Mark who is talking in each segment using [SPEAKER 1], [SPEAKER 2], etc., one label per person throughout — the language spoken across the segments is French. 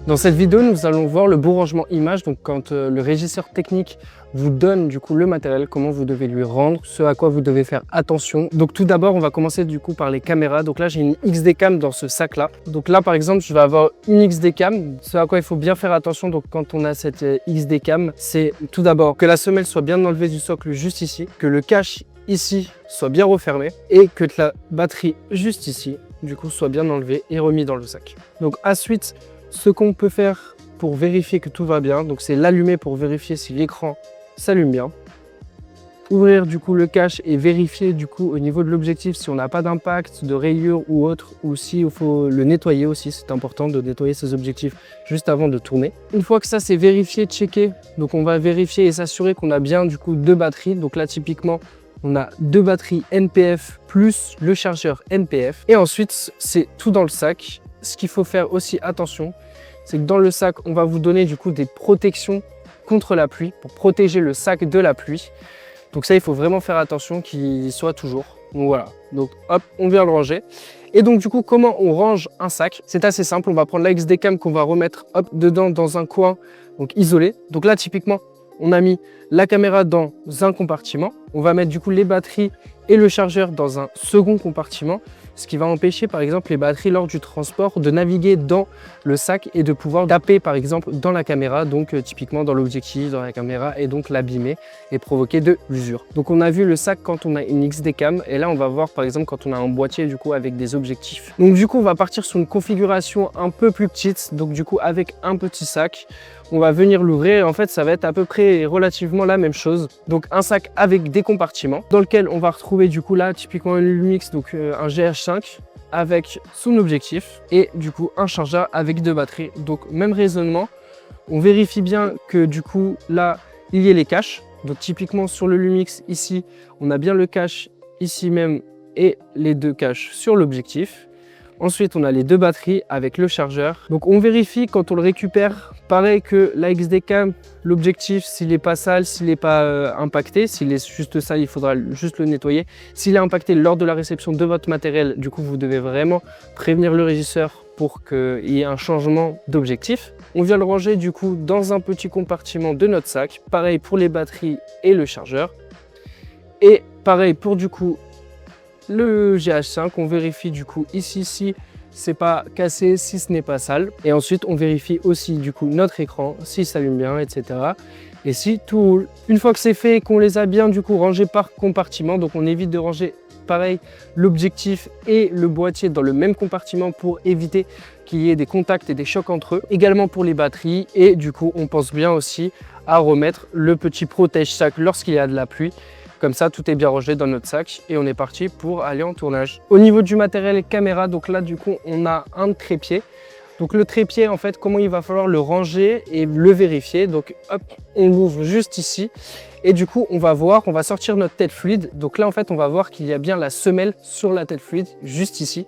[SPEAKER 1] Dans cette vidéo, nous allons voir le bon rangement image, donc quand le régisseur technique vous donne du coup le matériel, comment vous devez lui rendre, ce à quoi vous devez faire attention. Donc tout d'abord, on va commencer du coup par les caméras. Donc là, j'ai une XD cam dans ce sac là. Donc là, par exemple, je vais avoir une XD cam. Ce à quoi il faut bien faire attention, donc quand on a cette XD cam, c'est tout d'abord que la semelle soit bien enlevée du socle juste ici, que le cache ici soit bien refermé et que la batterie juste ici, du coup, soit bien enlevée et remis dans le sac. Donc ensuite, ce qu'on peut faire pour vérifier que tout va bien, donc c'est l'allumer pour vérifier si l'écran s'allume bien. Ouvrir du coup le cache et vérifier du coup au niveau de l'objectif si on n'a pas d'impact, de rayures ou autre, ou s'il faut le nettoyer aussi. C'est important de nettoyer ses objectifs juste avant de tourner. Une fois que ça c'est vérifié, checké, donc on va vérifier et s'assurer qu'on a bien du coup deux batteries. Donc là typiquement, on a deux batteries NPF plus le chargeur NPF. Et ensuite, c'est tout dans le sac. Ce qu'il faut faire aussi attention, c'est que dans le sac, on va vous donner du coup des protections contre la pluie pour protéger le sac de la pluie. Donc ça, il faut vraiment faire attention qu'il soit toujours. Donc voilà, donc hop, on vient le ranger. Et donc du coup, comment on range un sac? C'est assez simple, on va prendre la XD cam qu'on va remettre hop dedans dans un coin donc isolé. Donc là, typiquement, on a mis la caméra dans un compartiment. On va mettre du coup les batteries et le chargeur dans un second compartiment, ce qui va empêcher par exemple les batteries lors du transport de naviguer dans le sac et de pouvoir taper par exemple dans la caméra, donc typiquement dans l'objectif, dans la caméra, et donc l'abîmer et provoquer de l'usure. Donc on a vu le sac quand on a une XD cam, et là on va voir par exemple quand on a un boîtier du coup avec des objectifs. Donc du coup on va partir sur une configuration un peu plus petite, donc du coup avec un petit sac. On va venir l'ouvrir et en fait ça va être à peu près relativement la même chose. Donc un sac avec des compartiments dans lequel on va retrouver du coup là typiquement un Lumix, donc un GH5 avec son objectif et du coup un chargeur avec deux batteries. Donc même raisonnement, on vérifie bien que du coup là il y ait les caches. Donc typiquement sur le Lumix ici, on a bien le cache ici même et les deux caches sur l'objectif. Ensuite, on a les deux batteries avec le chargeur. Donc, on vérifie quand on le récupère. Pareil que la XD cam, l'objectif, s'il n'est pas sale, s'il n'est pas impacté, s'il est juste sale, il faudra juste le nettoyer. S'il est impacté lors de la réception de votre matériel, du coup, vous devez vraiment prévenir le régisseur pour qu'il y ait un changement d'objectif. On vient le ranger du coup dans un petit compartiment de notre sac. Pareil pour les batteries et le chargeur. Et pareil pour du coup le GH5, on vérifie du coup ici, si c'est pas cassé, si ce n'est pas sale. Et ensuite, on vérifie aussi du coup notre écran, s'il s'allume bien, etc. Et si tout roule. Une fois que c'est fait et qu'on les a bien du coup rangés par compartiment, donc on évite de ranger pareil l'objectif et le boîtier dans le même compartiment pour éviter qu'il y ait des contacts et des chocs entre eux. Également pour les batteries, et du coup, on pense bien aussi à remettre le petit protège-sac lorsqu'il y a de la pluie. Comme ça, tout est bien rangé dans notre sac et on est parti pour aller en tournage. Au niveau du matériel caméra, donc là, du coup, on a un trépied. Donc le trépied, en fait, comment il va falloir le ranger et le vérifier. Donc hop, on l'ouvre juste ici. Et du coup, on va voir, on va sortir notre tête fluide. Donc là, en fait, on va voir qu'il y a bien la semelle sur la tête fluide, juste ici.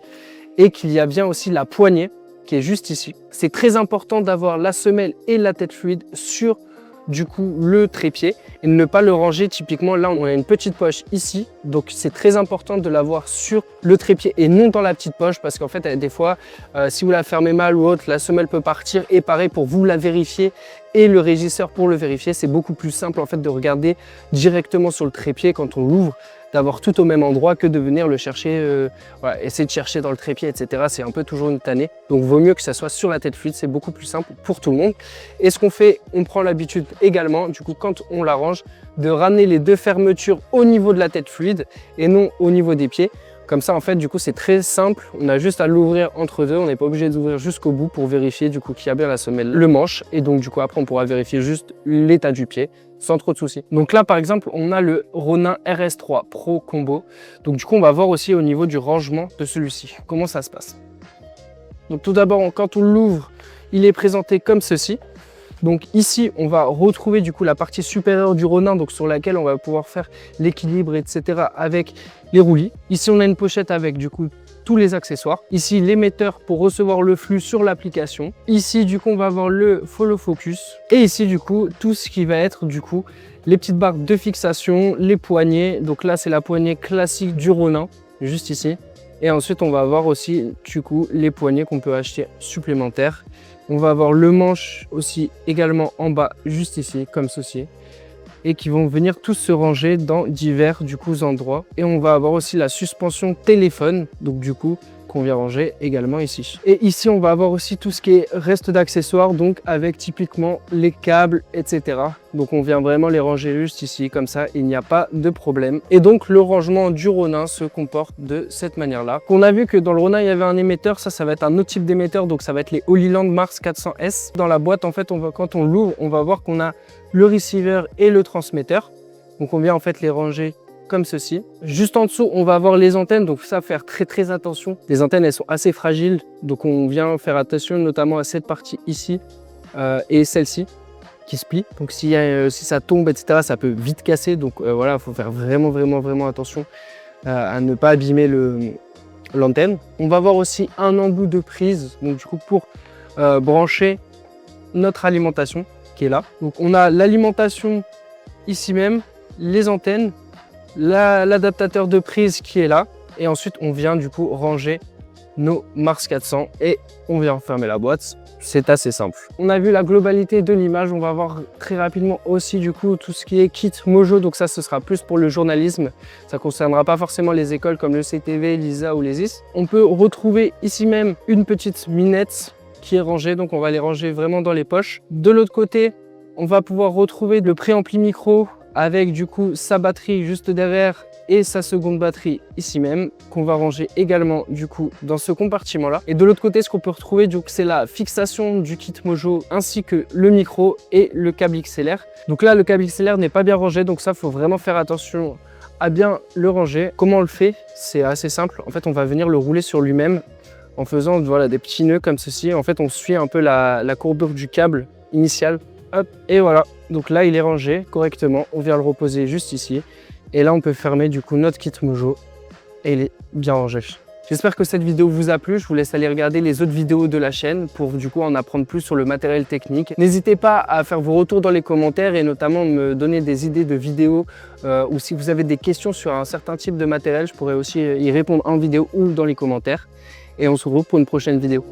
[SPEAKER 1] Et qu'il y a bien aussi la poignée qui est juste ici. C'est très important d'avoir la semelle et la tête fluide sur du coup le trépied et ne pas le ranger. Typiquement là on a une petite poche ici, donc c'est très important de l'avoir sur le trépied et non dans la petite poche, parce qu'en fait des fois si vous la fermez mal ou autre, la semelle peut partir. Et pareil pour vous la vérifier et le régisseur pour le vérifier, c'est beaucoup plus simple en fait de regarder directement sur le trépied quand on l'ouvre, d'avoir tout au même endroit que de venir le chercher, voilà, essayer de chercher dans le trépied, etc. C'est un peu toujours une tannée. Donc vaut mieux que ça soit sur la tête fluide, c'est beaucoup plus simple pour tout le monde. Et ce qu'on fait, on prend l'habitude également, du coup quand on l'arrange, de ramener les deux fermetures au niveau de la tête fluide et non au niveau des pieds. Comme ça, en fait, du coup, c'est très simple. On a juste à l'ouvrir entre deux. On n'est pas obligé d'ouvrir jusqu'au bout pour vérifier du coup qu'il y a bien la semelle, le manche. Et donc, du coup, après, on pourra vérifier juste l'état du pied sans trop de soucis. Donc là, par exemple, on a le Ronin RS3 Pro Combo. Donc, du coup, on va voir aussi au niveau du rangement de celui-ci. Comment ça se passe? Donc, tout d'abord, quand on l'ouvre, il est présenté comme ceci. Donc ici, on va retrouver du coup la partie supérieure du Ronin, donc sur laquelle on va pouvoir faire l'équilibre, etc. avec les roulis. Ici, on a une pochette avec du coup tous les accessoires. Ici, l'émetteur pour recevoir le flux sur l'application. Ici, du coup, on va avoir le follow focus. Et ici, du coup, tout ce qui va être du coup les petites barres de fixation, les poignées. Donc là, c'est la poignée classique du Ronin, juste ici. Et ensuite, on va avoir aussi du coup les poignées qu'on peut acheter supplémentaires. On va avoir le manche aussi également en bas, juste ici, comme ceci. Et qui vont venir tous se ranger dans divers du coup endroits. Et on va avoir aussi la suspension téléphone, donc du coup qu'on vient ranger également ici. Et ici on va avoir aussi tout ce qui est reste d'accessoires, donc avec typiquement les câbles, etc. Donc on vient vraiment les ranger juste ici, comme ça, il n'y a pas de problème. Et donc le rangement du Ronin se comporte de cette manière-là. On a vu que dans le Ronin il y avait un émetteur, ça va être un autre type d'émetteur, donc ça va être les Holyland Mars 400S. Dans la boîte en fait, quand on l'ouvre, on va voir qu'on a le receiver et le transmetteur. Donc on vient en fait les ranger comme ceci. Juste en dessous, on va avoir les antennes, donc ça, faire très attention. Les antennes, elles sont assez fragiles, donc on vient faire attention notamment à cette partie ici et celle-ci qui se plie. Donc si ça tombe, etc., ça peut vite casser. Donc voilà, il faut faire vraiment attention à ne pas abîmer l'antenne. On va avoir aussi un embout de prise, donc du coup pour brancher notre alimentation qui est là. Donc on a l'alimentation ici même, les antennes, l'adaptateur de prise qui est là, et ensuite on vient du coup ranger nos Mars 400 et on vient fermer la boîte. C'est assez simple. On a vu la globalité de l'image. On va voir très rapidement aussi du coup tout ce qui est kit Mojo, donc ça ce sera plus pour le journalisme, ça concernera pas forcément les écoles comme le CTV, l'ISA ou les IS. On peut retrouver ici même une petite minette qui est rangée, donc on va les ranger vraiment dans les poches. De l'autre côté, on va pouvoir retrouver le préampli micro avec du coup sa batterie juste derrière et sa seconde batterie ici même, qu'on va ranger également du coup dans ce compartiment là. Et de l'autre côté, ce qu'on peut retrouver, c'est la fixation du kit Mojo ainsi que le micro et le câble XLR. Donc là, le câble XLR n'est pas bien rangé, donc ça, faut vraiment faire attention à bien le ranger. Comment on le fait? C'est assez simple. En fait, on va venir le rouler sur lui-même en faisant voilà, des petits nœuds comme ceci. En fait, on suit un peu la courbure du câble initial. Hop, et voilà. Donc là, il est rangé correctement. On vient le reposer juste ici. Et là, on peut fermer du coup notre kit Mojo. Et il est bien rangé. J'espère que cette vidéo vous a plu. Je vous laisse aller regarder les autres vidéos de la chaîne pour du coup en apprendre plus sur le matériel technique. N'hésitez pas à faire vos retours dans les commentaires et notamment me donner des idées de vidéos ou si vous avez des questions sur un certain type de matériel, je pourrais aussi y répondre en vidéo ou dans les commentaires. Et on se retrouve pour une prochaine vidéo.